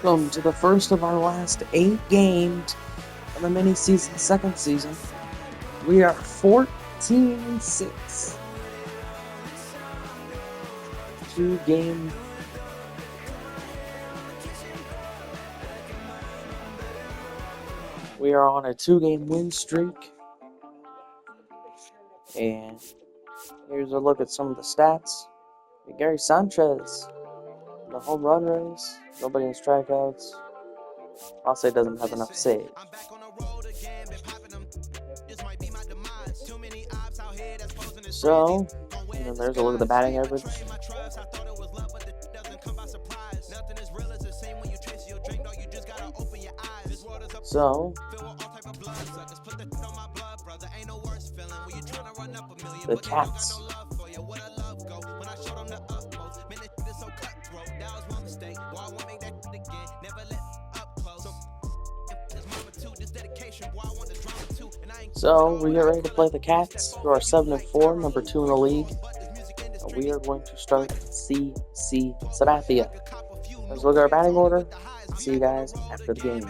Welcome to the first of our last 8 games of the mini season, second season. We are 14-6. 2-game. We are on a 2-game win streak. And here's a look at some of the stats. Gary Sanchez, the home run race, nobody in strikeouts. Also, doesn't have enough saves. So, and then there's a look at the batting average. So, the Cats. So, we get ready to play the Cats, who are 7-4, number 2 in the league. And we are going to start CC Sabathia. Let's look at our batting order. See you guys after the game.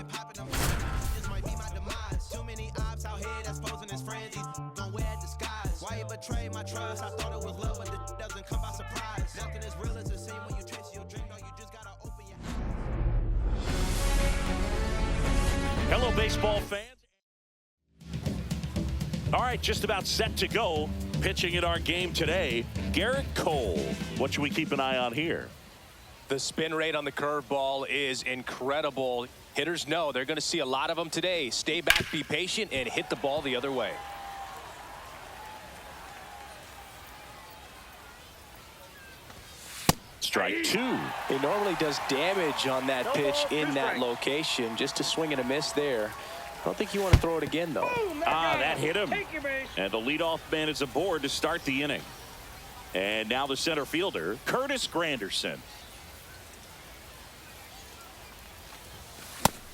Hello, baseball fans. All right, just about set to go. Pitching in our game today, Garrett Cole. What should we keep an eye on here? The spin rate on the curveball is incredible. Hitters know they're going to see a lot of them today. Stay back, be patient, and hit the ball the other way. Strike 2. He normally does damage on that pitch in that location. Just a swing and a miss there. I don't think you want to throw it again, though. That hit him. And the leadoff man is aboard to start the inning. And now the center fielder, Curtis Granderson.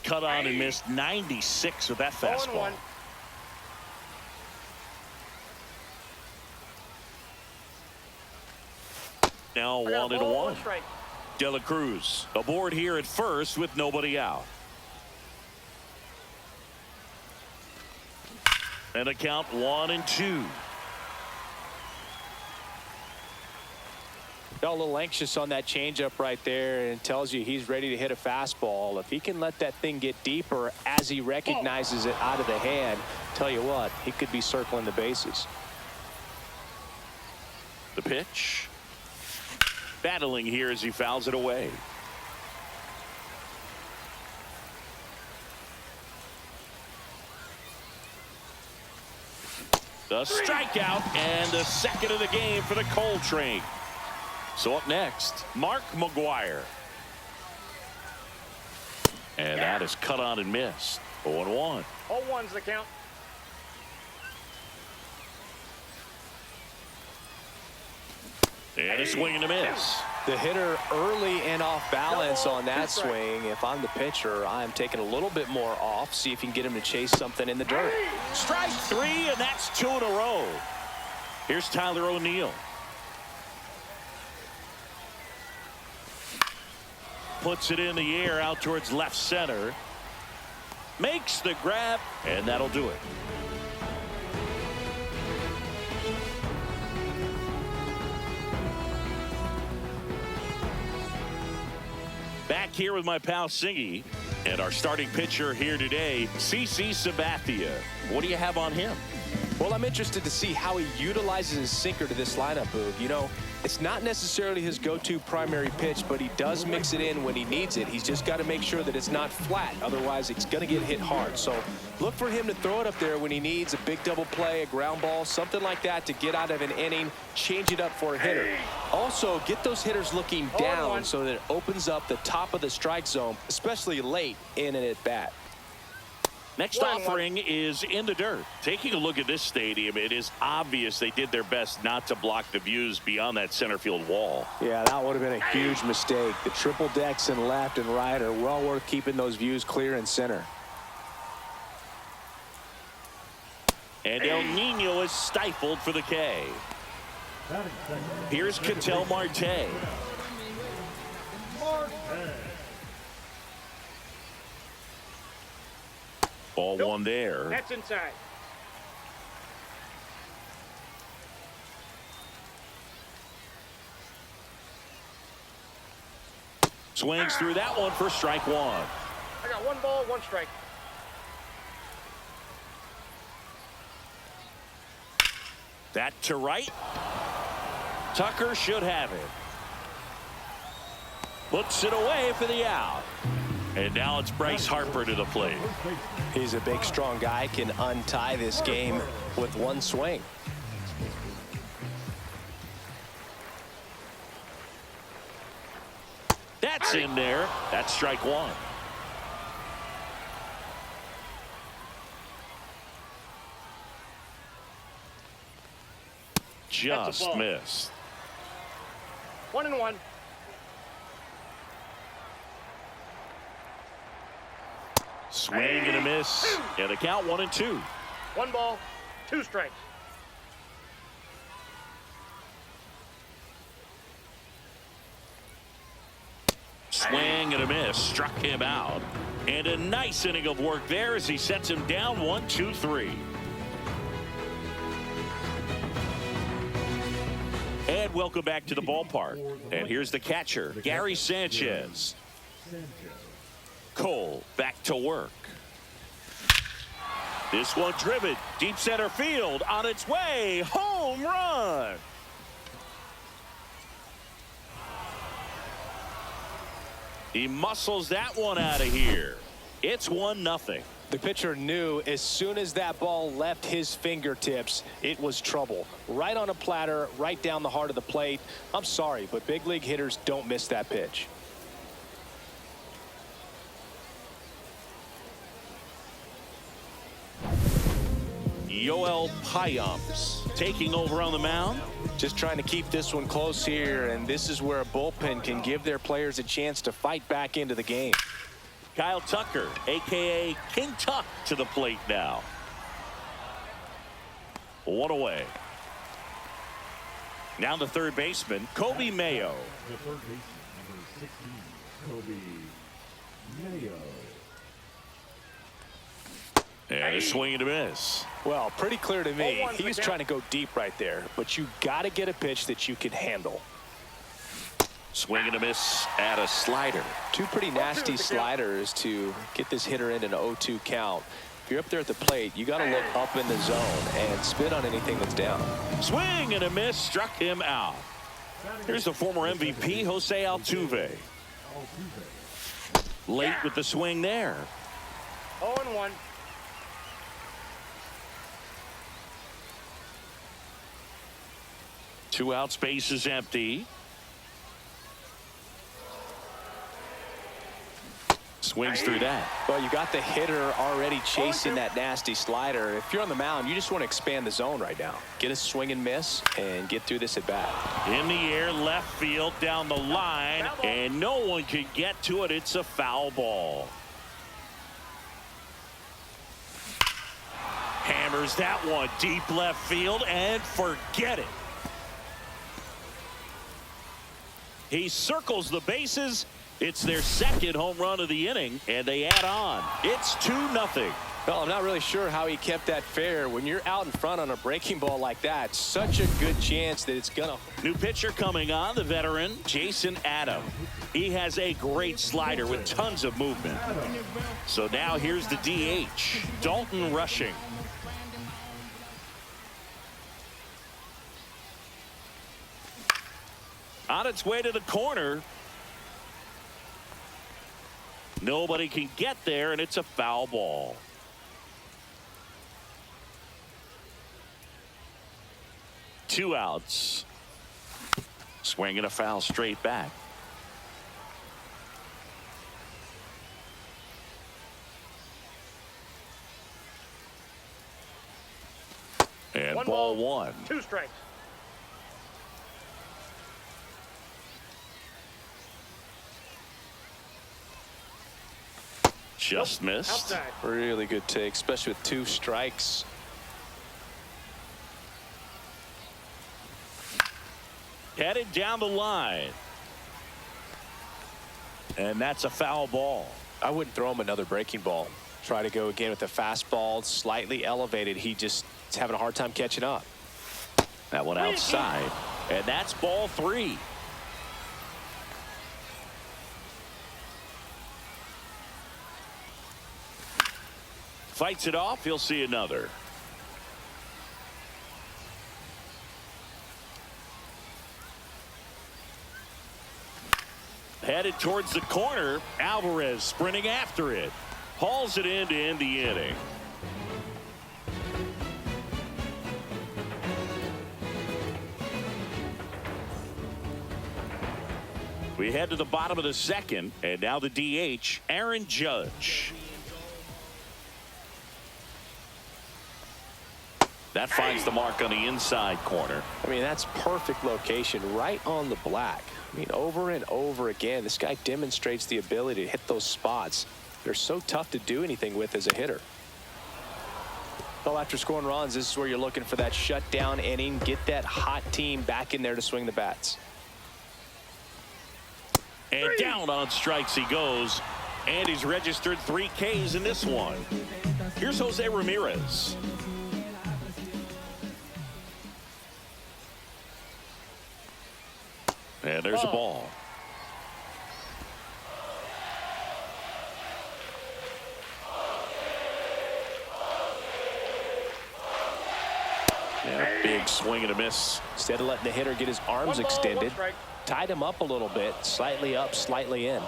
Cut on and missed 96 with that fastball. Now 1-1. De La Cruz aboard here at first with nobody out. And a count 1-2. Got a little anxious on that changeup right there, and tells you he's ready to hit a fastball. If he can let that thing get deeper as he recognizes it out of the hand, tell you what, he could be circling the bases. The pitch. Battling here as he fouls it away. The strikeout and the second of the game for the Cole train. So up next, Mark McGuire. And that is cut on and missed. 0-1. 0-1's the count. And a swing and a miss. The hitter early and off balance on that swing. If I'm the pitcher, I'm taking a little bit more off. See if you can get him to chase something in the dirt. Strike 3, and that's 2 in a row. Here's Tyler O'Neill. Puts it in the air out towards left center. Makes the grab, and that'll do it. Back here with my pal Singy and our starting pitcher here today, CC Sabathia. What do you have on him? Well, I'm interested to see how he utilizes his sinker to this lineup, Boog. You know, it's not necessarily his go-to primary pitch, but he does mix it in when he needs it. He's just got to make sure that it's not flat. Otherwise, it's going to get hit hard. So look for him to throw it up there when he needs a big double play, a ground ball, something like that to get out of an inning, change it up for a hitter. Also, get those hitters looking down so that it opens up the top of the strike zone, especially late in an at-bat. Next offering is in the dirt. Taking a look at this stadium, it is obvious they did their best not to block the views beyond that center field wall. Yeah, that would have been a huge mistake. The triple decks in left and right are well worth keeping those views clear in center. And El Nino is stifled for the K. Here's Ketel Marte. Ball one there. That's inside. Swings through that one for strike one. I got one ball, one strike. That to right. Tucker should have it. Puts it away for the out. And now it's Bryce Harper to the plate. He's a big, strong guy, can untie this game with one swing. That's in there. That's strike one. Just missed. 1-1. Swing and a miss. And the count 1-2. One ball, two strikes. Swing and a miss. Struck him out. And a nice inning of work there as he sets him down 1-2-3. And welcome back to the ballpark. And here's the catcher, Gary Sanchez. Cole back to work. This one driven deep center field, on its way, home run. He muscles that one out of here. It's 1-0. The pitcher knew as soon as that ball left his fingertips, it was trouble. Right on a platter, right down the heart of the plate. I'm sorry, but big league hitters don't miss that pitch. Yoel Payamps taking over on the mound. Just trying to keep this one close here, and this is where a bullpen can give their players a chance to fight back into the game. Kyle Tucker, a.k.a. King Tuck, to the plate now. One away. Now the third baseman, Kobe Mayo. The third baseman, number 16, Kobe Mayo. And a swing and a miss. Well, pretty clear to me. He was trying to go deep right there, but you got to get a pitch that you can handle. Swing and a miss at a slider. Two pretty nasty sliders to get this hitter in an 0-2 count. If you're up there at the plate, you got to look up in the zone and spit on anything that's down. Swing and a miss, struck him out. Here's the former MVP, Jose Altuve. Late with the swing there. 0-1. Two outs, base is empty. Swings through that. Well, you got the hitter already chasing that nasty slider. If you're on the mound, you just want to expand the zone right now. Get a swing and miss and get through this at bat. In the air, left field, down the line, and no one can get to it. It's a foul ball. Hammers that one deep left field and forget it. He circles the bases. It's their second home run of the inning, and they add on. It's 2-0. Well, I'm not really sure how he kept that fair. When you're out in front on a breaking ball like that, such a good chance that it's gonna. New pitcher coming on, the veteran, Jason Adam. He has a great slider with tons of movement. So now here's the DH, Dalton Rushing. On its way to the corner. Nobody can get there, and it's a foul ball. Two outs. Swing and a foul straight back. And ball one. Two strikes. Just missed. Outside. Really good take, especially with two strikes. Headed down the line. And that's a foul ball. I wouldn't throw him another breaking ball. Try to go again with the fastball, slightly elevated. He just is having a hard time catching up. That one outside, and that's ball 3. Fights it off. He'll see another. Headed towards the corner. Alvarez sprinting after it. Hauls it in to end the inning. We head to the bottom of the second, and now the DH, Aaron Judge. That finds the mark on the inside corner. I mean, that's perfect location, right on the black. I mean, over and over again, this guy demonstrates the ability to hit those spots. They're so tough to do anything with as a hitter. Well, after scoring runs, this is where you're looking for that shutdown inning. Get that hot team back in there to swing the bats. And down on strikes he goes. And he's registered 3 Ks in this one. Here's Jose Ramirez. And there's a ball. Yeah, big swing and a miss. Instead of letting the hitter get his arms extended, tied him up a little bit, slightly up, slightly in.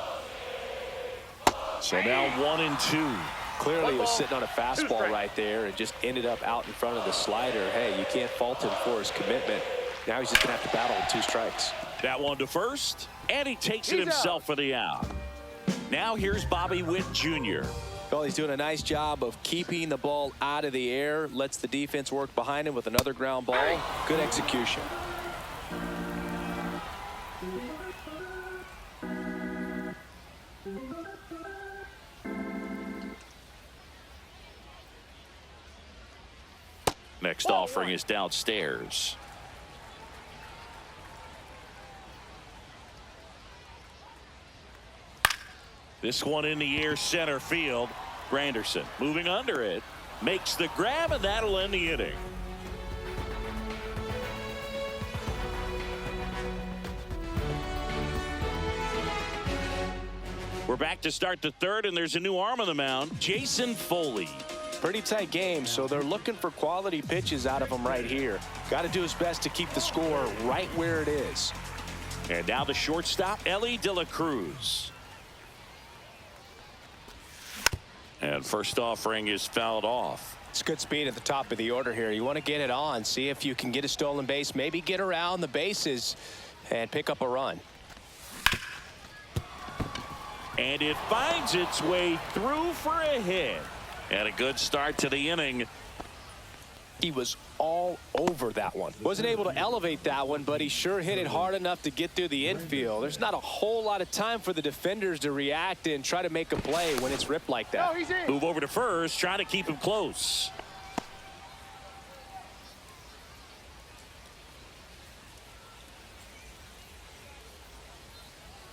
So now 1-2. Clearly he was sitting on a fastball right there and just ended up out in front of the slider. Hey, you can't fault him for his commitment. Now he's just going to have to battle with 2 strikes. That one to first, and he takes it himself for the out. Now here's Bobby Witt Jr. Well, he's doing a nice job of keeping the ball out of the air, lets the defense work behind him with another ground ball. Good execution. Next offering is downstairs. This one in the air, center field. Granderson moving under it, makes the grab, and that'll end the inning. We're back to start the third, and there's a new arm on the mound, Jason Foley. Pretty tight game, so they're looking for quality pitches out of him right here. Got to do his best to keep the score right where it is. And now the shortstop, Ellie De La Cruz. And first offering is fouled off. It's good speed at the top of the order here. You want to get it on, see if you can get a stolen base, maybe get around the bases and pick up a run. And it finds its way through for a hit. And a good start to the inning. He was all over that one. Wasn't able to elevate that one, but he sure hit it hard enough to get through the infield. There's not a whole lot of time for the defenders to react and try to make a play when it's ripped like that. Move over to first, trying to keep him close.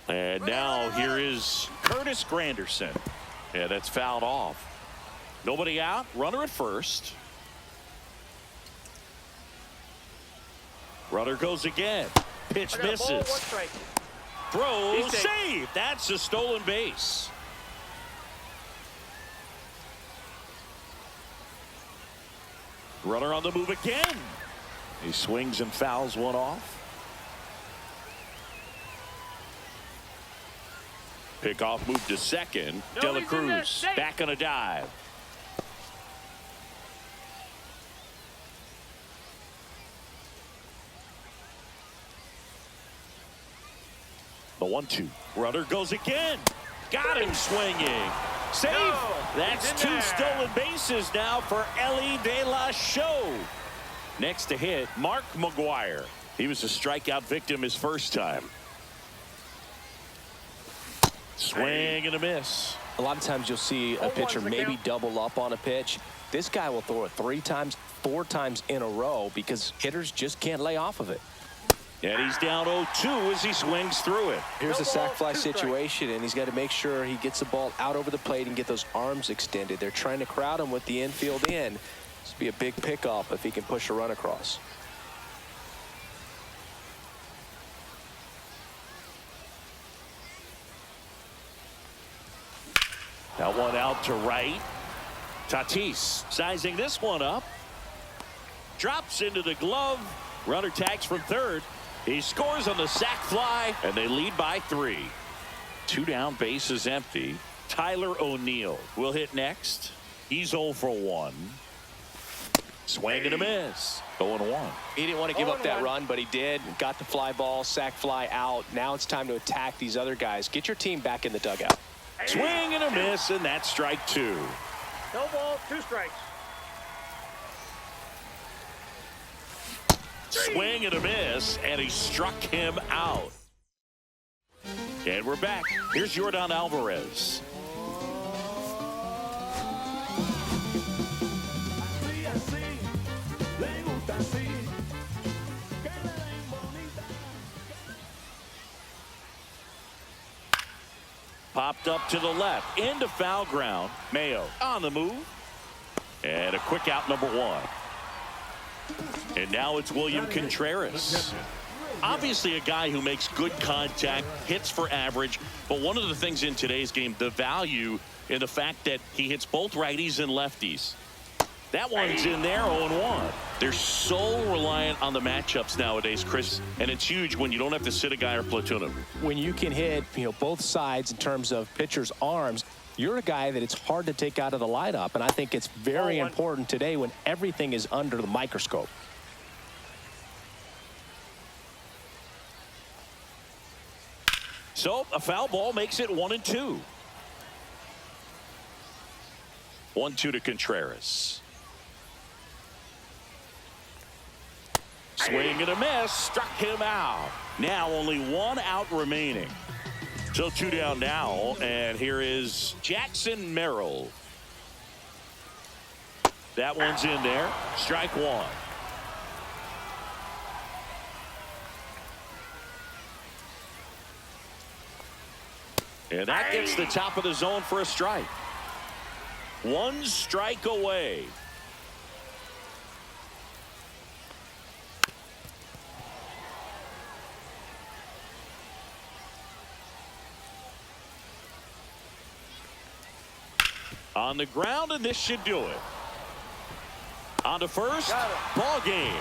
And now here is Curtis Granderson. Yeah, that's fouled off. Nobody out, runner at first. Runner goes again. Pitch misses. Throw, save. That's a stolen base. Runner on the move again. He swings and fouls one off. Pickoff move to second. De La Cruz back on a dive. The 1-2. Runner goes again. Got him swinging. Safe. That's 2 stolen bases now for Ellie De La Show. Next to hit, Mark McGuire. He was a strikeout victim his first time. Swing and a miss. A lot of times you'll see a pitcher maybe double up on a pitch. This guy will throw it 3 times, 4 times in a row because hitters just can't lay off of it. And he's down 0-2 as he swings through it. Here's a No sac balls, fly 2 strikes. situation, and he's got to make sure he gets the ball out over the plate and get those arms extended. They're trying to crowd him with the infield in. This would be a big pickoff if he can push a run across. That one out to right. Tatis sizing this one up. Drops into the glove. Runner tags from third. He scores on the sac fly, and they lead by 3. 2 down, bases empty. Tyler O'Neill will hit next. He's 0 for 1. Swing and a miss. 0-1. He didn't want to give up that 0-1. run, but he did. Got the fly ball, sac fly out. Now it's time to attack these other guys. Get your team back in the dugout. Swing and a miss, and that's strike 2. No ball, 2 strikes. Swing and a miss, and he struck him out. And we're back. Here's Jordan Alvarez. Popped up to the left, into foul ground. Mayo on the move. And a quick out, number 1. And now it's William Contreras. Obviously a guy who makes good contact, hits for average, but one of the things in today's game, the value in the fact that he hits both righties and lefties. That one's in there, 0-1. They're so reliant on the matchups nowadays, Chris, and it's huge when you don't have to sit a guy or platoon him. When you can hit, both sides in terms of pitchers' arms, you're a guy that it's hard to take out of the lineup, and I think it's very important today when everything is under the microscope. So a foul ball makes it 1-2. 1-2 to Contreras. Swing and a miss, struck him out. Now only 1 out remaining. So 2 down now, and here is Jackson Merrill. That one's in there. Strike 1. And that gets the top of the zone for a strike. 1 strike away. On the ground, and this should do it. On to first, ball game.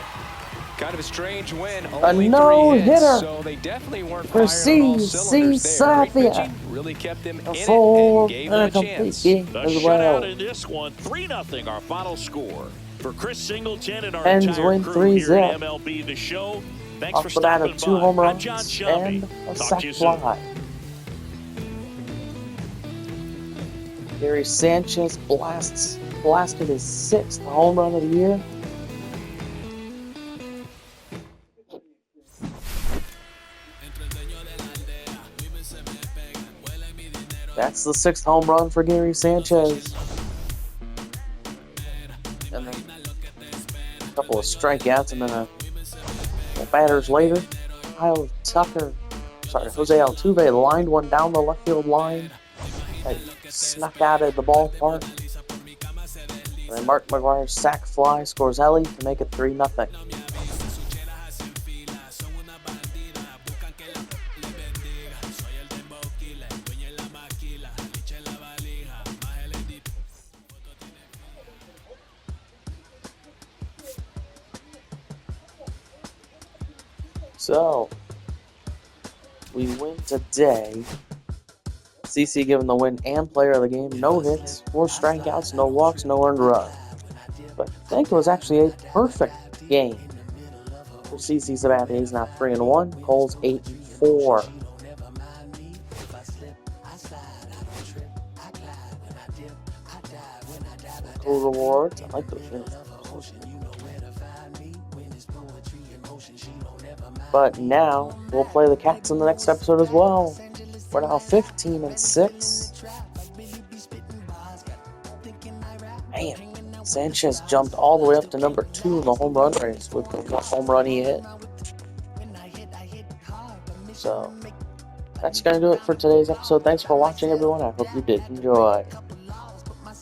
Kind of a strange win. A Only 3 no-hitter hits, so they definitely weren't for firing on all cylinders there. Great Sathia. pitching, really kept them in it Full and gave and them a a complete chance. game The as well. shutout in this one, 3-0 our final score. For Chris Singleton and our Pens entire win crew 3-0. here at MLB The Show, thanks for Off the bat stopping of 2 by. home I'm runs John Shelby. and a Talk sac to you soon. fly. Gary Sanchez blasted his 6th home run of the year. That's the 6th home run for Gary Sanchez. And then a couple of strikeouts, and then a batters later, Jose Altuve lined one down the left field line. Snuck out of the ballpark. And then Mark McGuire's sac fly scores Ellie to make it 3-0. So, we win today. CC given the win and player of the game. No hits, 4 strikeouts, no walks, no earned run. But I think it was actually a perfect game for CC Sabathia. He's now 3-1. Cole's 8-4. Cool rewards. I like those uniforms. But now we'll play the Cats in the next episode as well. We're now 15-6. Man, Sanchez jumped all the way up to number 2 in the home run race with the home run he hit. So, that's going to do it for today's episode. Thanks for watching, everyone. I hope you did enjoy.